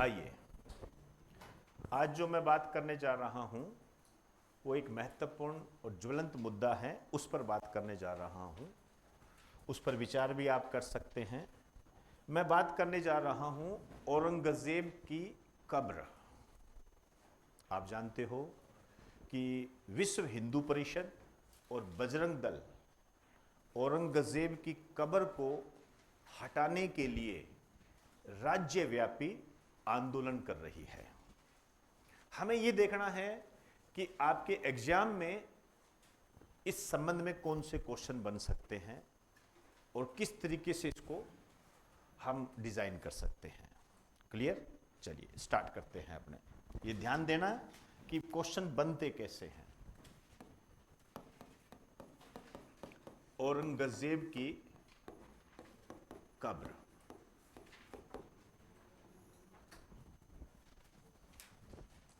आइए, आज जो मैं बात करने जा रहा हूं वो एक महत्वपूर्ण और ज्वलंत मुद्दा है। उस पर बात करने जा रहा हूं, उस पर विचार भी आप कर सकते हैं। मैं बात करने जा रहा हूं औरंगजेब की कब्र। आप जानते हो कि विश्व हिंदू परिषद और बजरंग दल औरंगजेब की कब्र को हटाने के लिए राज्यव्यापी आंदोलन कर रही है। हमें यह देखना है कि आपके एग्जाम में इस संबंध में कौन से क्वेश्चन बन सकते हैं और किस तरीके से इसको हम डिजाइन कर सकते हैं। क्लियर? चलिए स्टार्ट करते हैं। अपने ये ध्यान देना कि क्वेश्चन बनते कैसे हैं। औरंगजेब की कब्र।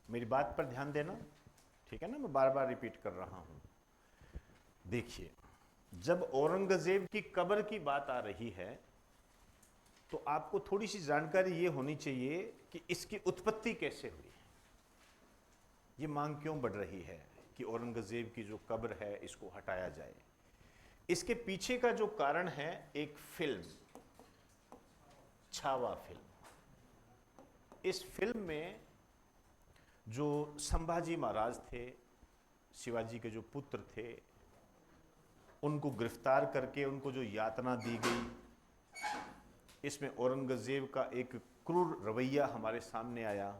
मेरी बात पर ध्यान देना, ठीक है ना? मैं बार बार रिपीट कर रहा हूं। देखिए, जब औरंगजेब की कब्र की बात आ रही है तो आपको थोड़ी सी जानकारी ये होनी चाहिए कि इसकी उत्पत्ति कैसे हुई। ये मांग क्यों बढ़ रही है कि औरंगजेब की जो कब्र है इसको हटाया जाए। इसके पीछे का जो कारण है, एक फिल्म, छावा फिल्म। इस फिल्म में जो संभाजी महाराज थे, शिवाजी के जो पुत्र थे, उनको गिरफ्तार करके उनको जो यातना दी गई, इसमें औरंगजेब का एक क्रूर रवैया हमारे सामने आया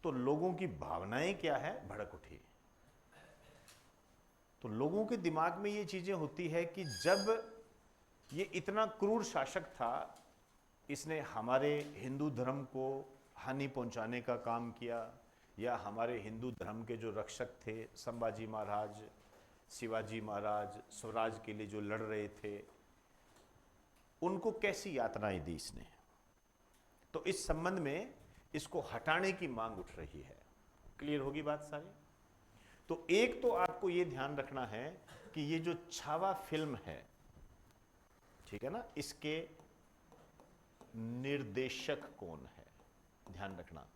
तो लोगों की भावनाएं क्या है, भड़क उठी। तो लोगों के दिमाग में ये चीजें होती है कि जब ये इतना क्रूर शासक था, इसने हमारे हिंदू धर्म को हानि पहुंचाने का काम किया, या हमारे हिंदू धर्म के जो रक्षक थे, संभाजी महाराज, शिवाजी महाराज, स्वराज के लिए जो लड़ रहे थे, उनको कैसी यातनाएं दी इसने। तो इस संबंध में इसको हटाने की मांग उठ रही है। क्लियर होगी बात सारी? तो एक तो आपको यह ध्यान रखना है कि ये जो छावा फिल्म है, ठीक है ना, इसके निर्देशक कौन है, ध्यान रखना।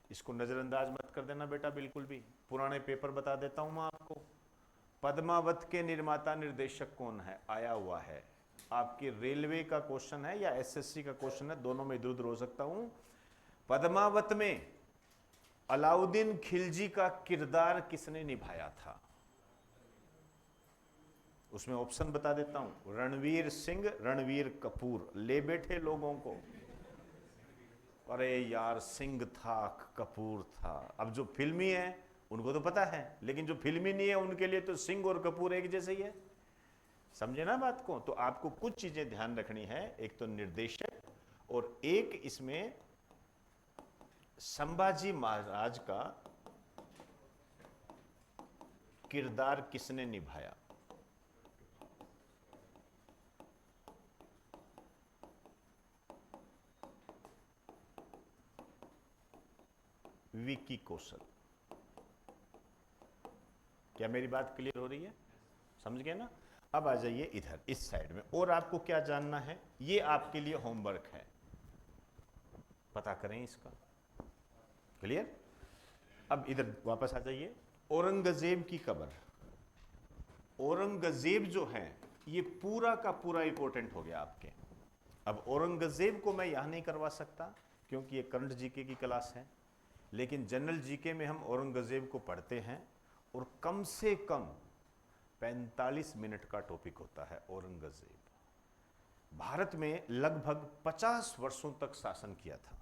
इसको नजरअंदाज मत कर देना बेटा, बिल्कुल भी। पुराने पेपर बता देता हूं मैं आपको। पद्मावत के निर्माता निर्देशक कौन है, आया हुआ है। आपके रेलवे का क्वेश्चन है या एसएससी का क्वेश्चन है, दोनों में इधर उधर हो सकता हूं। पद्मावत में अलाउद्दीन खिलजी का किरदार किसने निभाया था? उसमें ऑप्शन बता देता हूं। रणवीर सिंह, रणवीर कपूर। ले बैठे लोगों को, अरे यार सिंह था, कपूर था। अब जो फिल्मी है उनको तो पता है, लेकिन जो फिल्मी नहीं है उनके लिए तो सिंह और कपूर एक जैसे ही है। समझे ना बात को? तो आपको कुछ चीजें ध्यान रखनी है। एक तो निर्देशक, और एक इसमें संभाजी महाराज का किरदार किसने निभाया। विकी कौशल। क्या मेरी बात क्लियर हो रही है? समझ गए ना? अब आ जाइए इधर इस साइड में। और आपको क्या जानना है, ये आपके लिए होमवर्क है, पता करें इसका। क्लियर? अब इधर वापस आ जाइए। औरंगजेब की कब्र। औरंगजेब जो है ये पूरा का पूरा इंपॉर्टेंट हो गया आपके। अब औरंगजेब को मैं यहां नहीं करवा सकता क्योंकि ये करंट जीके की क्लास है, लेकिन जनरल जीके में हम औरंगजेब को पढ़ते हैं और कम से कम 45 मिनट का टॉपिक होता है। औरंगजेब भारत में लगभग 50 वर्षों तक शासन किया था।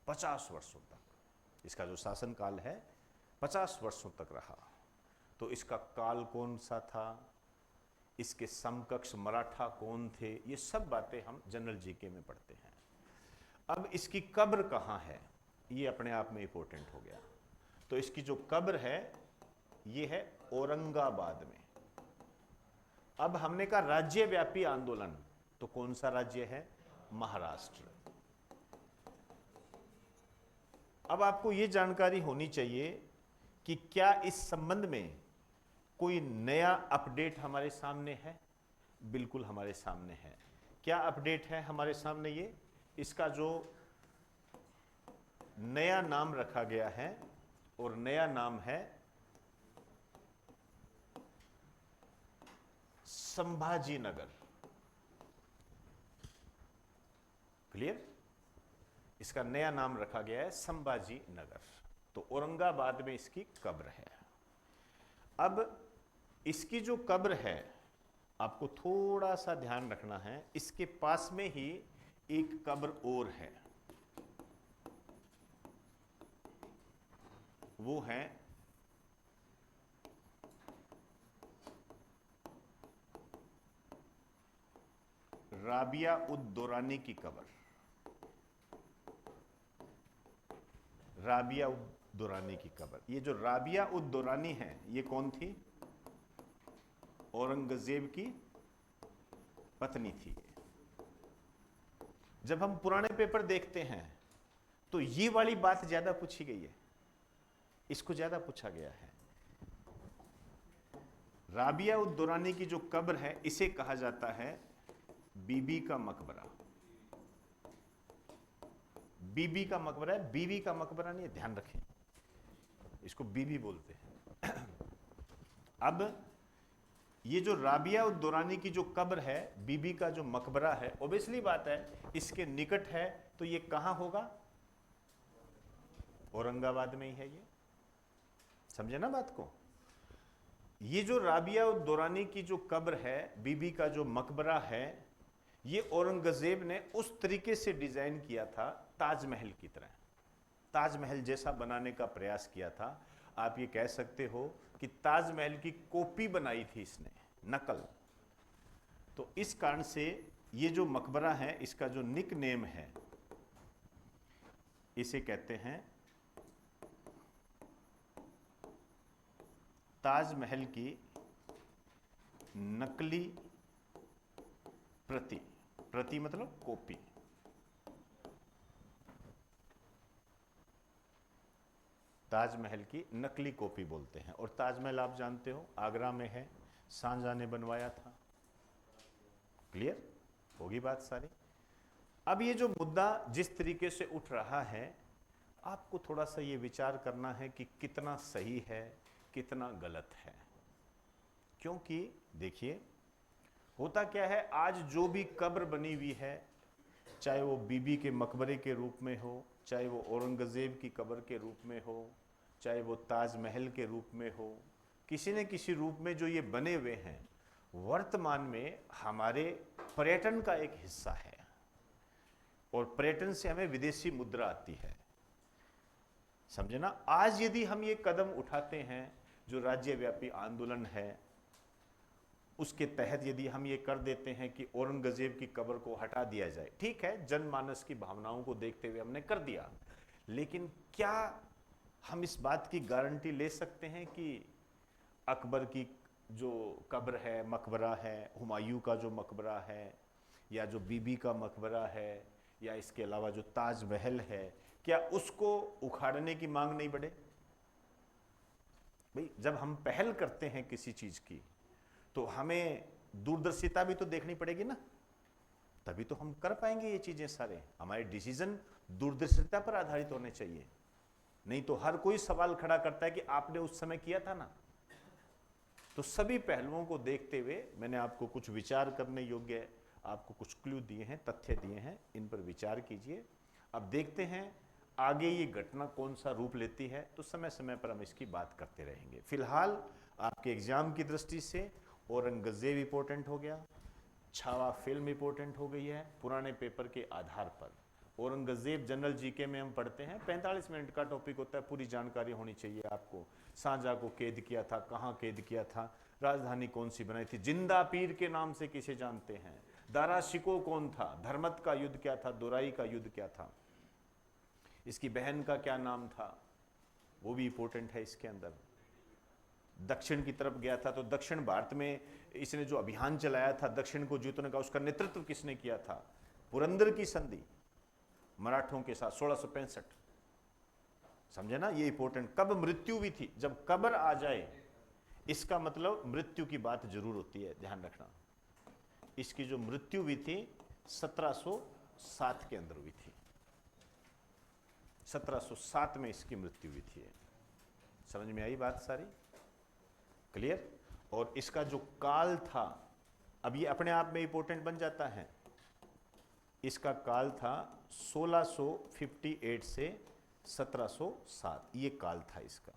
50 वर्षों तक इसका जो शासन काल है 50 वर्षों तक रहा। तो इसका काल कौन सा था, इसके समकक्ष मराठा कौन थे, ये सब बातें हम जनरल जीके में पढ़ते हैं। अब इसकी कब्र कहाँ है, ये अपने आप में इंपॉर्टेंट हो गया। तो इसकी जो कब्र है ये है औरंगाबाद में। अब हमने कहा राज्यव्यापी आंदोलन, तो कौन सा राज्य है? महाराष्ट्र। अब आपको यह जानकारी होनी चाहिए कि क्या इस संबंध में कोई नया अपडेट हमारे सामने है? बिल्कुल हमारे सामने है। क्या अपडेट है हमारे सामने? ये इसका जो नया नाम रखा गया है और नया नाम है संभाजी नगर। क्लियर? इसका नया नाम रखा गया है संभाजी नगर। तो औरंगाबाद में इसकी कब्र है। अब इसकी जो कब्र है, आपको थोड़ा सा ध्यान रखना है, इसके पास में ही एक कब्र और है, वो है राबिया उद दुरानी की कब्र। राबिया उद दुरानी की कब्र। ये जो राबिया उद दुरानी है, ये कौन थी? औरंगजेब की पत्नी थी। जब हम पुराने पेपर देखते हैं तो ये वाली बात ज्यादा पूछी गई है, इसको ज्यादा पूछा गया है। राबिया उद दुरानी की जो कब्र है, इसे कहा जाता है बीबी का मकबरा। बीबी का मकबरा है, बीवी का मकबरा नहीं है, ध्यान रखें, इसको बीबी बोलते हैं। अब ये जो राबिया उद दुरानी की जो कब्र है, बीबी का जो मकबरा है, ऑब्वियसली बात है इसके निकट है, तो ये कहां होगा? औरंगाबाद में ही है। ये समझे ना बात को? ये जो राबिया उद दुरानी की जो कब्र है, बीबी का जो मकबरा है, ये औरंगजेब ने उस तरीके से डिजाइन किया था, ताजमहल की तरह, ताजमहल जैसा बनाने का प्रयास किया था। आप ये कह सकते हो कि ताजमहल की कॉपी बनाई थी इसने, नकल। तो इस कारण से ये जो मकबरा है, इसका जो निक नेम है, इसे कहते हैं ताजमहल की नकली प्रति। प्रति मतलब कॉपी। ताजमहल की नकली कॉपी बोलते हैं। और ताजमहल आप जानते हो आगरा में है, शाहजहां ने बनवाया था। क्लियर होगी बात सारी? अब ये जो मुद्दा जिस तरीके से उठ रहा है, आपको थोड़ा सा ये विचार करना है कि कितना सही है, कितना गलत है। क्योंकि देखिए, होता क्या है, आज जो भी कब्र बनी हुई है, चाहे वो बीबी के मकबरे के रूप में हो, चाहे वो औरंगजेब की कब्र के रूप में हो, चाहे वो ताजमहल के रूप में हो, किसी न किसी रूप में जो ये बने हुए हैं, वर्तमान में हमारे पर्यटन का एक हिस्सा है। और पर्यटन से हमें विदेशी मुद्रा आती है। समझे ना? आज यदि हम ये कदम उठाते हैं, जो राज्यव्यापी आंदोलन है, उसके तहत यदि हम ये कर देते हैं कि औरंगजेब की कब्र को हटा दिया जाए, ठीक है, जनमानस की भावनाओं को देखते हुए हमने कर दिया, लेकिन क्या हम इस बात की गारंटी ले सकते हैं कि अकबर की जो कब्र है, मकबरा है, हुमायूं का जो मकबरा है, या जो बीबी का मकबरा है, या इसके अलावा जो ताजमहल है, क्या उसको उखाड़ने की मांग नहीं बढ़े? भाई, जब हम पहल करते हैं किसी चीज की, तो हमें दूरदर्शिता भी तो देखनी पड़ेगी ना, तभी तो हम कर पाएंगे ये चीजें सारे। हमारे डिसीजन दूरदर्शिता पर आधारित होने चाहिए। नहीं तो हर कोई सवाल खड़ा करता है कि आपने उस समय किया था ना। तो सभी पहलुओं को देखते हुए मैंने आपको कुछ विचार करने योग्य, आपको कुछ क्लू दिए हैं, तथ्य दिए हैं, इन पर विचार कीजिए। अब देखते हैं आगे ये घटना कौन सा रूप लेती है, तो समय समय पर हम इसकी बात करते रहेंगे। फिलहाल आपके एग्जाम की दृष्टि से औरंगजेब इंपॉर्टेंट हो गया, छावा फिल्म इंपॉर्टेंट हो गई है। पुराने पेपर के आधार पर औरंगजेब जनरल जीके में हम पढ़ते हैं, 45 मिनट का टॉपिक होता है, पूरी जानकारी होनी चाहिए आपको। शाहजहां को कैद किया था, कहाँ कैद किया था, राजधानी कौन सी बनाई थी, जिंदा पीर के नाम से किसे जानते हैं, दारा शिको कौन था, धर्मत का युद्ध क्या था, दोराई का युद्ध क्या था, इसकी बहन का क्या नाम था, वो भी इंपॉर्टेंट है इसके अंदर। दक्षिण की तरफ गया था, तो दक्षिण भारत में इसने जो अभियान चलाया था दक्षिण को जीतने का, उसका नेतृत्व किसने किया था? पुरंदर की संधि मराठों के साथ 1665। समझे ना? ये इंपॉर्टेंट। कब मृत्यु हुई थी? जब कब्र आ जाए, इसका मतलब मृत्यु की बात जरूर होती है, ध्यान रखना। इसकी जो मृत्यु हुई थी 1707 के अंदर हुई थी, 1707 में इसकी मृत्यु हुई थी। समझ में आई बात सारी? क्लियर? और इसका जो काल था, अब ये अपने आप में इंपॉर्टेंट बन जाता है। इसका काल था 1658 से 1707, ये काल था इसका।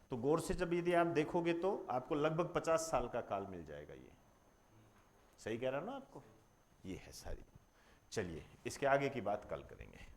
तो गौर से जब यदि आप देखोगे तो आपको लगभग 50 साल का काल मिल जाएगा। ये सही कह रहा ना आपको? ये है सारी। चलिए इसके आगे की बात कल करेंगे।